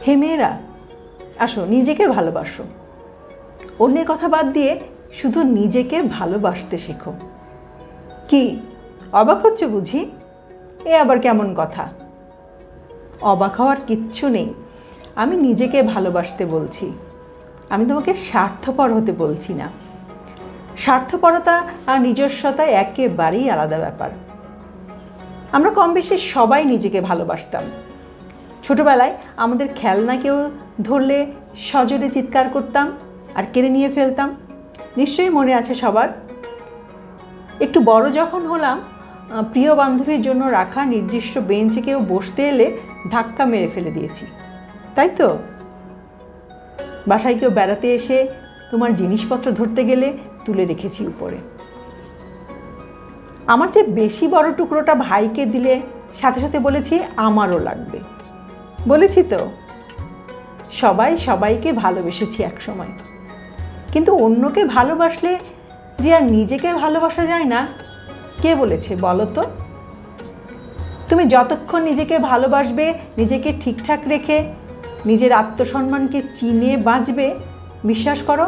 হে মেয়েরা, আসো নিজেকে ভালোবাসো। অন্যের কথা বাদ দিয়ে শুধু নিজেকে ভালোবাসতে শেখো। কি অবাক হচ্ছে বুঝি? এ আবার কেমন কথা? অবাক হওয়ার কিচ্ছু নেই। আমি নিজেকে ভালোবাসতে বলছি, আমি তোমাকে স্বার্থপর হতে বলছি না। স্বার্থপরতা আর নিজস্বতা একেবারেই আলাদা ব্যাপার। আমরা কম বেশি সবাই নিজেকে ভালোবাসতাম। ছোটবেলায় আমাদের খেলনা কেউ ধরলে সজোরে চিৎকার করতাম আর কেড়ে নিয়ে ফেলতাম, নিশ্চয়ই মনে আছে সবার। একটু বড় যখন হলাম, প্রিয় বান্ধবীর জন্য রাখা নির্দিষ্ট বেঞ্চে কেউ বসতে এলে ধাক্কা মেরে ফেলে দিয়েছি, তাই তো? বাসায় কেউ বেড়াতে এসে তোমার জিনিসপত্র ধরতে গেলে তুলে রেখেছি উপরে। আমার যে বেশি বড় টুকরোটা ভাইকে দিলে সাথে সাথে বলেছি আমারও লাগবে, বলেছি তো? সবাই সবাইকে ভালোবেসেছি একসময়, কিন্তু অন্যকে ভালোবাসলে যে আর নিজেকে ভালোবাসা যায় না, কে বলেছে বলো তো? তুমি যতক্ষণ নিজেকে ভালোবাসবে, নিজেকে ঠিকঠাক রেখে নিজের আত্মসম্মানকে চিনে বাঁচবে, বিশ্বাস করো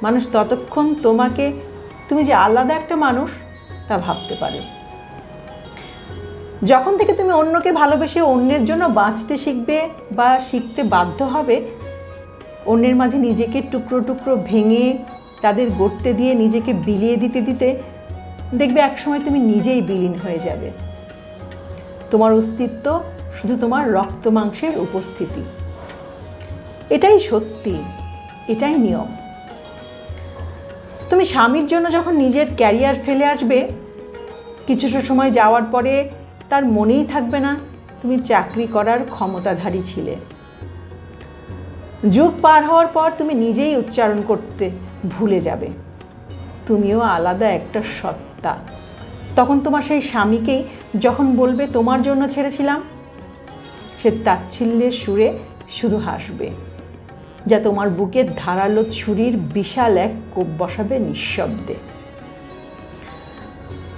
মানুষ ততক্ষণ তোমাকে, তুমি যে আলাদা একটা মানুষ তা ভাবতে পারে। যখন থেকে তুমি অন্যকে ভালোবেসে অন্যের জন্য বাঁচতে শিখবে বা শিখতে বাধ্য হবে, অন্যের মাঝে নিজেকে টুকরো টুকরো ভেঙে তাদের গড়তে দিয়ে নিজেকে বিলিয়ে দিতে দিতে দেখবে একসময় তুমি নিজেই বিলীন হয়ে যাবে। তোমার অস্তিত্ব শুধু তোমার রক্ত মাংসের উপস্থিতি। এটাই সত্যি, এটাই নিয়ম। তুমি স্বামীর জন্য যখন নিজের ক্যারিয়ার ফেলে আসবে, কিছুটা সময় যাওয়ার পরে তার মনেই থাকবে না তুমি চাকরি করার ক্ষমতাধারী ছিলে। যুগ পার হওয়ার পর তুমি নিজেই উচ্চারণ করতে ভুলে যাবে তুমিও আলাদা একটা সত্তা। তখন তোমার সেই স্বামীকেই যখন বলবে তোমার জন্য ছেড়েছিলাম, সে তাচ্ছিল্যের সুরে শুধু হাসবে, যা তোমার বুকের ধারালো ছুরির বিশাল এক কোপ বসাবে নিঃশব্দে।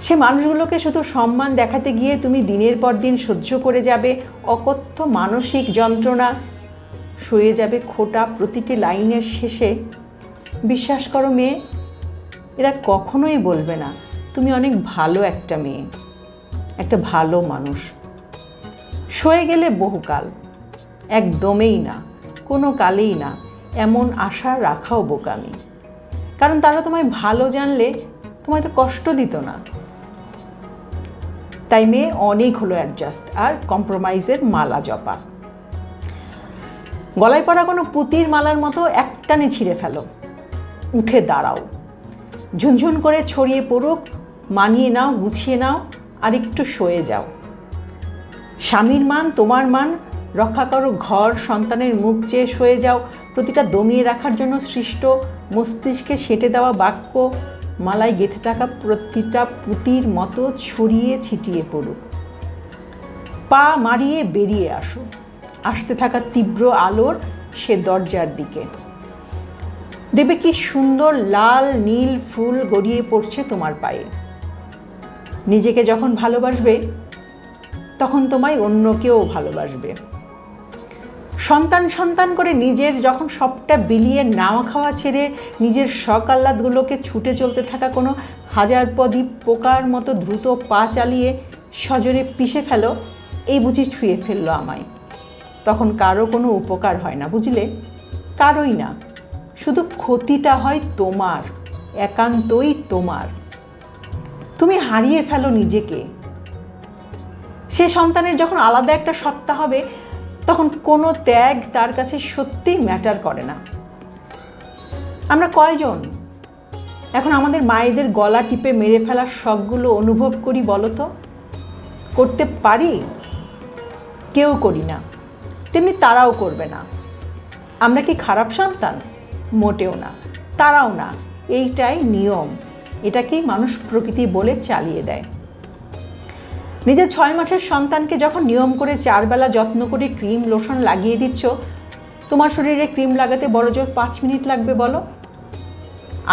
সে মানুষগুলোকে শুধু সম্মান দেখাতে গিয়ে তুমি দিনের পর দিন সহ্য করে যাবে অকথ্য মানসিক যন্ত্রণা, সয়ে যাবে খোটা প্রতিটি লাইনের শেষে। বিশ্বাস করো মেয়ে, এরা কখনোই বলবে না তুমি অনেক ভালো একটা মেয়ে, একটা ভালো মানুষ। সয়ে গেলে বহুকাল, একদমই না, কোনো কালেই না, এমন আশা রাখাও বোকামি। কারণ তারা তোমায় ভালো জানলে তোমায় তো কষ্ট দিত না। তাই মেয়ে অনেক হলো অ্যাডজাস্ট আর কম্প্রোমাইজের মালা জপা। গলায় পড়া কোনো পুতির মালার মতো একটানে ছিঁড়ে ফেলো, উঠে দাঁড়াও, ঝুনঝুন করে ছড়িয়ে পড়ুক, মানিয়ে নাও, গুছিয়ে নাও, আর একটু সয়ে যাও। স্বামীর মান, তোমার মান রক্ষা করো, ঘর সন্তানের মুখ চেয়ে সয়ে যাও। প্রতিটা দমিয়ে রাখার জন্য সৃষ্ট মস্তিষ্কে সেঁটে দেওয়া বাক্য মালায় গেঁথে থাকা প্রতিটা পুতির মতো ছড়িয়ে ছিটিয়ে পড়ুক। পা মারিয়ে বেরিয়ে আসো আসতে থাকা তীব্র আলোর সে দরজার দিকে। দেখবে কি সুন্দর লাল নীল ফুল গড়িয়ে পড়ছে তোমার পায়ে। নিজেকে যখন ভালোবাসবে, তখন তোমায় অন্য কেউ ভালোবাসবে। সন্তান সন্তান করে নিজের যখন সবটা বিলিয়ে নাওয়া খাওয়া ছেড়ে নিজের শখ আহ্লাদগুলোকে ছুটে চলতে থাকা কোনো হাজার পদী পোকার মতো দ্রুত পা চালিয়ে সজোরে পিষে ফেলো, এই বুঝি ছুঁয়ে ফেললো আমায়, তখন কারো কোনো উপকার হয় না, বুঝলে? কারোই না। শুধু ক্ষতিটা হয় তোমার, একান্তই তোমার। তুমি হারিয়ে ফেলো নিজেকে। সে সন্তানের যখন আলাদা একটা সত্তা হবে, তখন কোনো ত্যাগ তার কাছে সত্যিই ম্যাটার করে না। আমরা কয়জন এখন আমাদের মায়েদের গলা টিপে মেরে ফেলার শখগুলো অনুভব করি বলো তো? করতে পারি? কেউ করি না, তেমনি তারাও করবে না। আমরা কি খারাপ সন্তান? মোটেও না, তারাও না। এইটাই নিয়ম, এটাকেই মানুষ প্রকৃতি বলে চালিয়ে দেয়। নিজের 6 মাসের সন্তানকে যখন নিয়ম করে 4 বেলা যত্ন করে ক্রিম লোশন লাগিয়ে দিচ্ছ, তোমার শরীরে ক্রিম লাগাতে বড়জোর 5 মিনিট লাগবে বলো?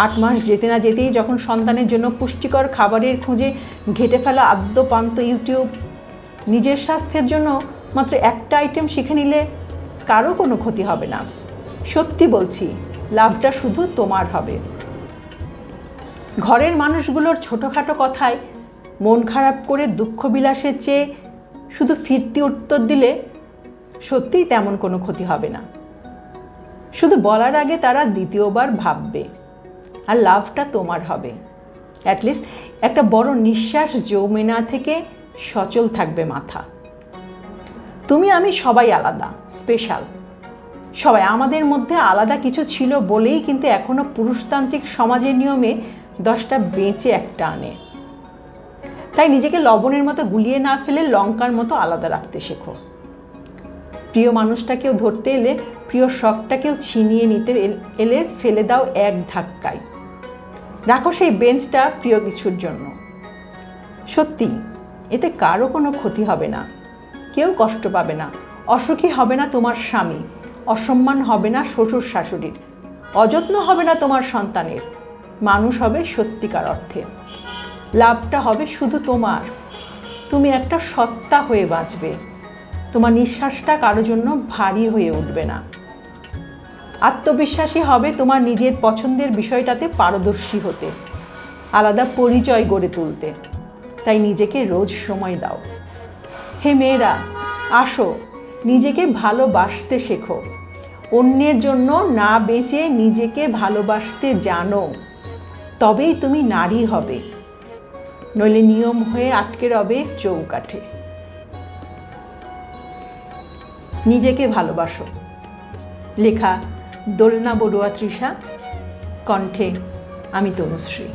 8 মাস যেতে না যেতেই যখন সন্তানের জন্য পুষ্টিকর খাবারের খুঁজে ঘেঁটে ফেলা আদ্যপান্ত ইউটিউব, নিজের স্বাস্থ্যের জন্য মাত্র একটা আইটেম শিখে নিলে কারো কোনো ক্ষতি হবে না। সত্যি বলছি, লাভটা শুধু তোমার হবে। ঘরের মানুষগুলোর ছোটোখাটো কথায় মন খারাপ করে দুঃখ বিলাসের চেয়ে শুধু ফিরতি উত্তর দিলে সত্যিই তেমন কোনো ক্ষতি হবে না। শুধু বলার আগে তারা দ্বিতীয়বার ভাববে, আর লাভটা তোমার হবে। অ্যাটলিস্ট একটা বড় নিঃশ্বাস জমে না থেকে সচল থাকবে মাথা। তুমি আমি সবাই আলাদা, স্পেশাল। সবাই আমাদের মধ্যে আলাদা কিছু ছিল বলেই কিন্তু এখনো পুরুষতান্ত্রিক সমাজের নিয়মে 10টা বেঁচে একটা আনে। তাই নিজেকে লবণের মতো গুলিয়ে না ফেলে লঙ্কার মতো আলাদা রাখতে শেখো। প্রিয় মানুষটাকেও ধরতে এলে, প্রিয় শখটাকেও ছিনিয়ে নিতে এলে ফেলে দাও এক ধাক্কায়। রাখো সেই বেঞ্চটা প্রিয় কিছুর জন্য। সত্যি, এতে কারো কোনো ক্ষতি হবে না, কেউ কষ্ট পাবে না, অসুখী হবে না তোমার স্বামী, অসম্মান হবে না শ্বশুর শাশুড়ির, অযত্ন হবে না তোমার সন্তানের। মানুষ হবে সত্যিকার অর্থে। লাভটা হবে শুধু তোমার। তুমি একটা সত্তা হয়ে বাঁচবে। তোমার নিঃশ্বাসটা কারো জন্য ভারী হয়ে উঠবে না। আত্মবিশ্বাসী হবে তোমার নিজের পছন্দের বিষয়টাতে পারদর্শী হতে, আলাদা পরিচয় গড়ে তুলতে। তাই নিজেকে রোজ সময় দাও। হে মেয়েরা, আসো, নিজেকে ভালোবাসতে শেখো। অন্যের জন্য না বেঁচে নিজেকে ভালোবাসতে জানো, তবেই তুমি নারী হবে। নইলে নিয়ম হয়ে আটকে রবে চৌকাঠে। নিজেকে ভালোবাসো। লেখা দোলনা বড়ুয়া তৃষা, কণ্ঠে আমি তনুশ্রী।